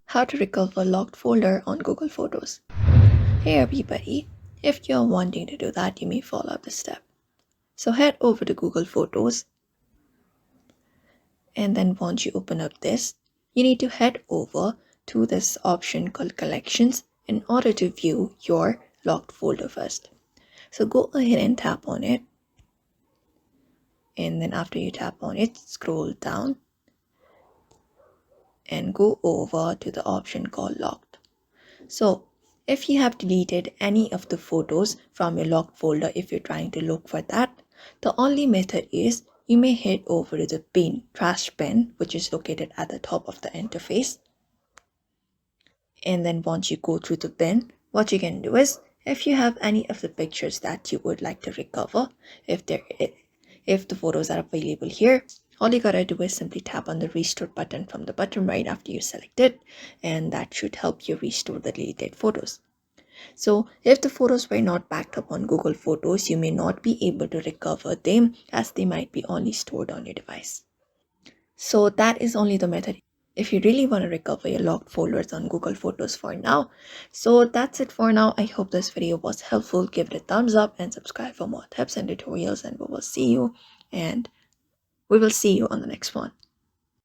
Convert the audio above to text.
How to recover locked folder on Google Photos. Hey everybody, if you're wanting to do that, you may follow this step. So head over to Google Photos, and then once you open up this, you need to head over to this option called Collections in order to view your locked folder first. So go ahead and tap on it, and then after you tap on it, scroll down and go over to the option called Locked. So if you have deleted any of the photos from your locked folder, if you're trying to look for that, the only method is you may head over to the bin, trash bin, which is located at the top of the interface. And then once you go through the bin, what you can do is, if you have any of the pictures that you would like to recover, if the photos are available here, all you gotta do is simply tap on the restore button from the bottom right after you select it, and that should help you restore the deleted photos. So if the photos were not backed up on Google Photos, you may not be able to recover them as they might be only stored on your device. So that is only the method if you really want to recover your locked folders on Google Photos for now. So that's it for now. I hope this video was helpful. Give it a thumbs up and subscribe for more tips and tutorials, and we will see you on the next one.